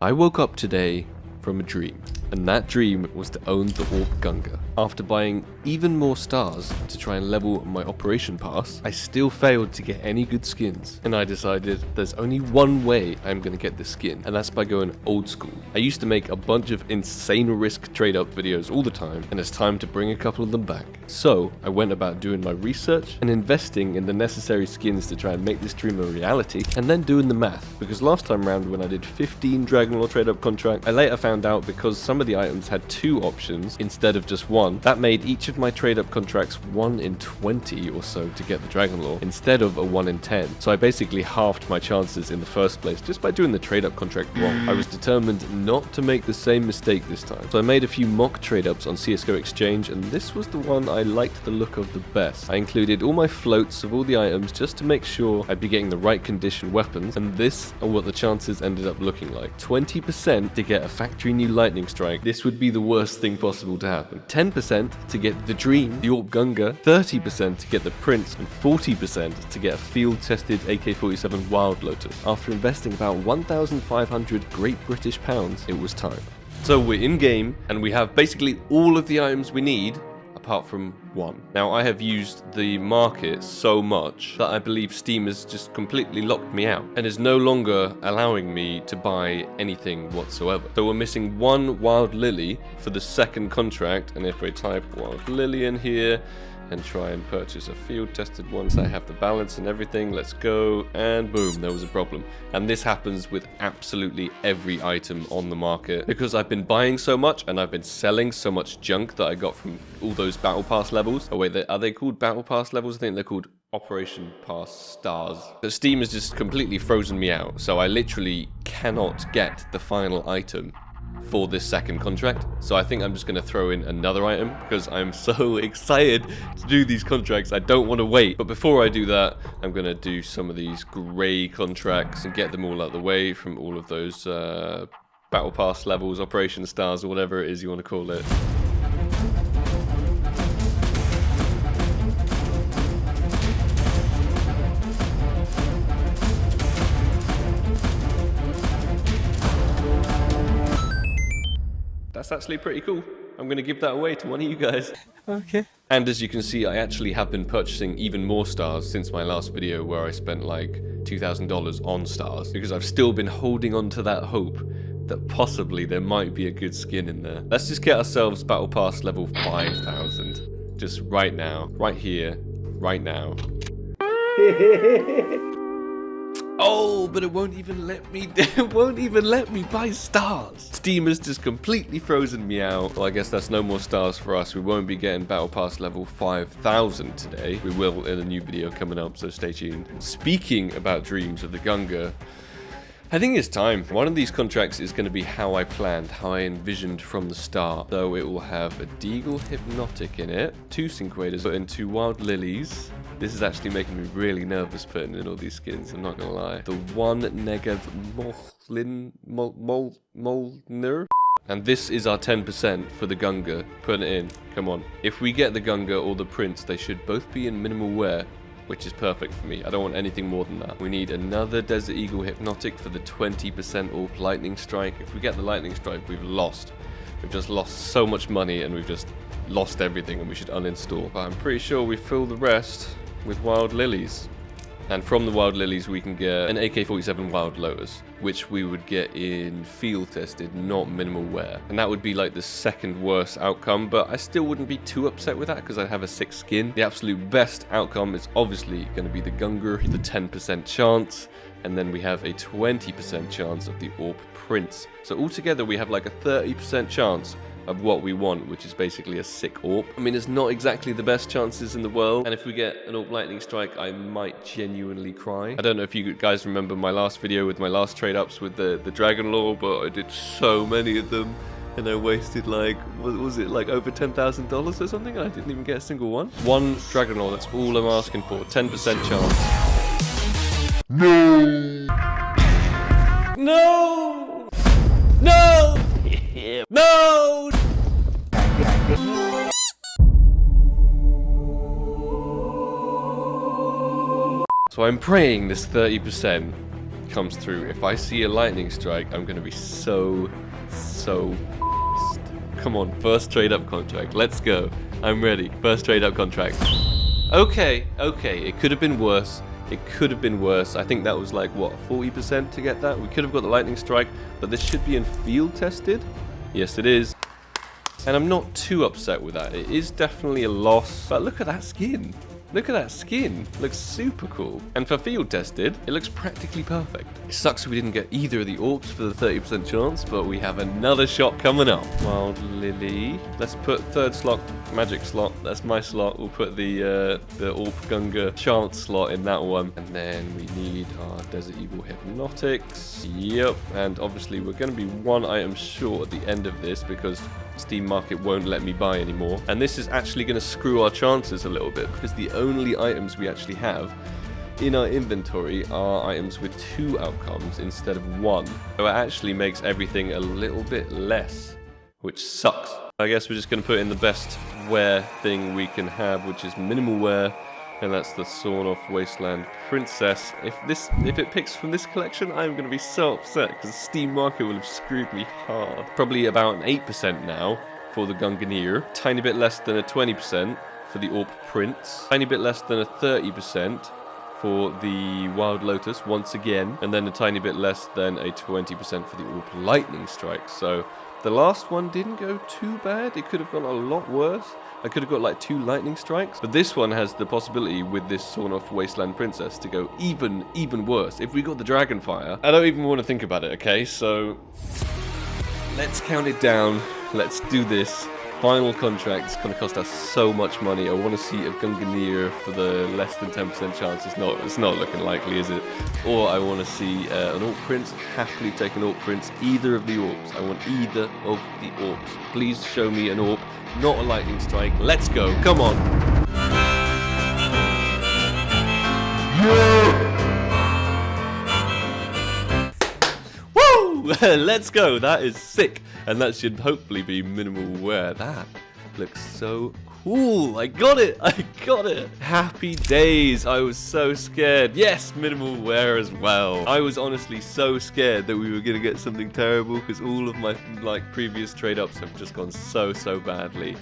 I woke up today from a dream, and that dream was to own the Awp Gungnir. After buying even more stars to try and level my operation pass, I still failed to get any good skins, and I decided there's only one way I'm going to get this skin, and that's by going old school. I used to make a bunch of insane risk trade-up videos all the time, and it's time to bring a couple of them back. So I went about doing my research and investing in the necessary skins to try and make this dream a reality, and then doing the math, because last time round when I did 15 Dragon Lore trade-up contract, I later found out because some of the items had 2 options instead of just 1, that made each of my trade-up contracts 1 in 20 or so to get the Dragon Lore, instead of a 1 in 10. So I basically halved my chances in the first place just by doing the trade-up contract wrong. I was determined not to make the same mistake this time, so I made a few mock trade-ups on CSGO Exchange, and this was the one I liked the look of the best. I included all my floats of all the items just to make sure I'd be getting the right condition weapons, and this are what the chances ended up looking like. 20% to get a factory new lightning strike. This would be the worst thing possible to happen. 10% to get the dream, the Awp Gungnir, 30% to get the prince, and 40% to get a field-tested AK-47 Wild Lotus. After investing about 1,500 Great British pounds, it was time. So we're in game, and we have basically all of the items we need, apart from 1. Now, I have used the market so much that I believe Steam has just completely locked me out and is no longer allowing me to buy anything whatsoever. So we're missing 1 Wild Lily for the second contract, and if we type Wild Lily in here and try and purchase a field-tested one so I have the balance and everything, let's go, and boom, there was a problem. And this happens with absolutely every item on the market, because I've been buying so much and I've been selling so much junk that I got from all those battle pass levels. Oh wait, are they called battle pass levels? I think they're called Operation Pass Stars. The Steam has just completely frozen me out, so I literally cannot get the final item for this second contract. So I think I'm just going to throw in another item because I'm so excited to do these contracts. I don't want to wait. But before I do that, I'm going to do some of these grey contracts and get them all out of the way from all of those battle pass levels, Operation Stars, or whatever it is you want to call it. That's actually pretty cool. I'm going to give that away to one of you guys. Okay. And as you can see, I actually have been purchasing even more stars since my last video where I spent like $2,000 on stars, because I've still been holding on to that hope that possibly there might be a good skin in there. Let's just get ourselves Battle Pass level 5,000. Just right now. Right here. Right now. Oh, but it won't even let me. It won't even let me buy stars. Steam has just completely frozen me out. Well, I guess that's no more stars for us. We won't be getting Battle Pass level 5,000 today. We will in a new video coming up, so stay tuned. Speaking about dreams of the Gungnir, I think it's time. One of these contracts is going to be how I planned, how I envisioned from the start. So it will have a Deagle Hypnotic in it, 2 Sync Raiders, put in 2 Wild Lilies. This is actually making me really nervous putting in all these skins, I'm not gonna lie. The 1 Negev Molnir. And this is our 10% for the Gungnir. Put it in, come on. If we get the Gungnir or the Prince, they should both be in minimal wear, which is perfect for me. I don't want anything more than that. We need another Desert Eagle Hypnotic for the 20% Awp Lightning Strike. If we get the Lightning Strike, we've lost. We've just lost so much money and we've just lost everything, and we should uninstall. But I'm pretty sure we fill the rest with Wild Lilies. And from the Wild Lilies we can get an AK-47 Wild Lotus, which we would get in field tested, not minimal wear. And that would be like the second worst outcome, but I still wouldn't be too upset with that because I have a 6 skin. The absolute best outcome is obviously going to be the Gungnir, the 10% chance, and then we have a 20% chance of the Awp Prince. So altogether we have like a 30% chance of what we want, which is basically a sick Awp. I mean, it's not exactly the best chances in the world, and if we get an Awp Lightning Strike, I might genuinely cry. I don't know if you guys remember my last video with my last trade-ups with the Dragon Lore, but I did so many of them, and I wasted like, what was it, like over $10,000 or something? I didn't even get a single one. 1 Dragon Lore, that's all I'm asking for. 10% chance. No! No! No! No! So I'm praying this 30% comes through. If I see a lightning strike, I'm going to be so pissed. Come on, first trade up contract. Let's go. I'm ready. First trade up contract. Okay. It could have been worse. It could have been worse. I think that was like, what, 40% to get that? We could have got the lightning strike, but this should be in field tested. Yes, it is. And I'm not too upset with that. It is definitely a loss, but look at that skin. Look at that skin. Looks super cool. And for field tested, it looks practically perfect. It sucks we didn't get either of the Awps for the 30% chance, but we have another shot coming up. Wild Lily. Let's put third slot, magic slot. That's my slot. We'll put the Awp Gungnir chance slot in that one. And then we need our Desert Eagle Hypnotics. Yep. And obviously we're going to be one item short at the end of this because Steam Market won't let me buy anymore. And this is actually going to screw our chances a little bit because the only items we actually have in our inventory are items with 2 outcomes instead of 1. So it actually makes everything a little bit less, which sucks. I guess we're just going to put in the best wear thing we can have, which is minimal wear. And that's the Sawn-Off Wasteland Princess. If it picks from this collection, I'm going to be so upset because Steam Market will have screwed me hard. Probably about an 8% now for the Gungnir. Tiny bit less than a 20% for the Awp Prince. Tiny bit less than a 30% for the Wild Lotus once again. And then a tiny bit less than a 20% for the Awp Lightning Strike. So the last one didn't go too bad. It could have gone a lot worse. I could have got like 2 lightning strikes, but this one has the possibility with this Sawn-Off Wasteland Princess to go even worse. If we got the Dragonfire, I don't even want to think about it, okay? So let's count it down. Let's do this. Final contract. It's going to cost us so much money. I want to see a Gungnir for the less than 10% chance. It's not looking likely, is it? Or I want to see an Awp Prince. Happily take an Awp Prince. Either of the Awps. I want either of the Awps. Please show me an Awp, not a lightning strike. Let's go. Come on. Woo! Let's go. That is sick. And that should hopefully be minimal wear. That looks so cool. I got it. I got it. Happy days. I was so scared. Yes, minimal wear as well. I was honestly so scared that we were going to get something terrible because all of my previous trade ups have just gone so badly.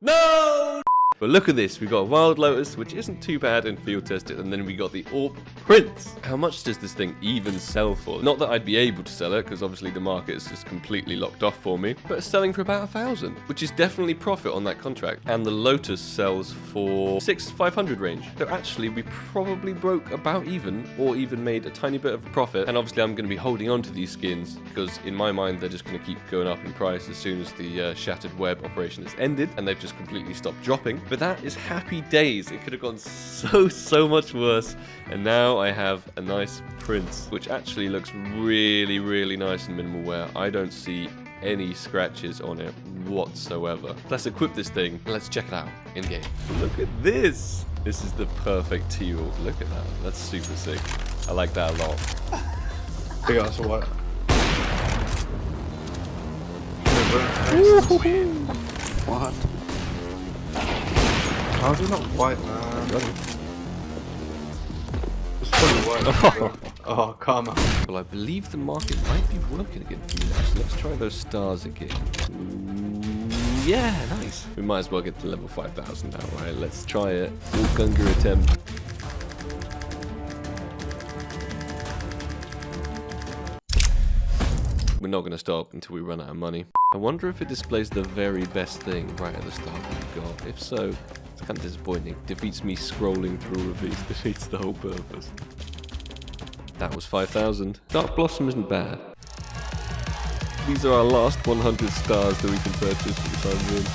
No! But look at this, we got a Wild Lotus, which isn't too bad in field tested, and then we got the Awp Prince. How much does this thing even sell for? Not that I'd be able to sell it, because obviously the market is just completely locked off for me, but it's selling for about 1,000, which is definitely profit on that contract. And the Lotus sells for 500 range. So actually, we probably broke about even, or even made a tiny bit of profit. And obviously I'm going to be holding on to these skins, because in my mind, they're just going to keep going up in price as soon as the Shattered Web operation is ended, and they've just completely stopped dropping. But that is happy days. It could have gone so much worse. And now I have a nice Prince, which actually looks really nice in minimal wear. I don't see any scratches on it whatsoever. Let's equip this thing and let's check it out in game. Look at this. This is the perfect teal. Look at that. That's super sick. I like that a lot. Big ass white. What? How's it not white, man? It's fully white. Oh, karma. Well, I believe the market might be working again for me now, so let's try those stars again. Ooh, yeah, nice. We might as well get to level 5,000 now, right? Let's try it. Awp Gungnir attempt. We're not going to stop until we run out of money. I wonder if it displays the very best thing right at the start we've got. If so, it's kind of disappointing. Defeats me scrolling through all of these. Defeats the whole purpose. That was 5,000. Dark Blossom isn't bad. These are our last 100 stars that we can purchase for the time being.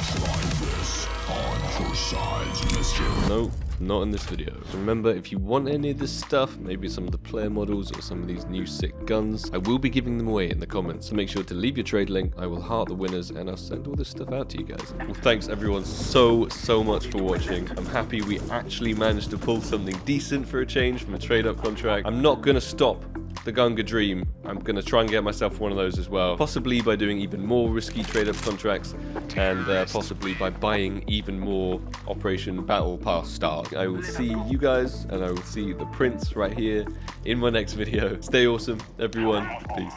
Nope, not in this video. Remember, if you want any of this stuff, maybe some of the player models or some of these new sick guns, I will be giving them away in the comments. So make sure to leave your trade link. I will heart the winners and I'll send all this stuff out to you guys. Well, thanks everyone so much for watching. I'm happy we actually managed to pull something decent for a change from a trade up contract. I'm not gonna stop the Gunga dream, I'm going to try and get myself one of those as well. Possibly by doing even more risky trade-up contracts, and possibly by buying even more Operation Battle Pass stars. I will see you guys, and I will see the prince right here in my next video. Stay awesome, everyone. Peace.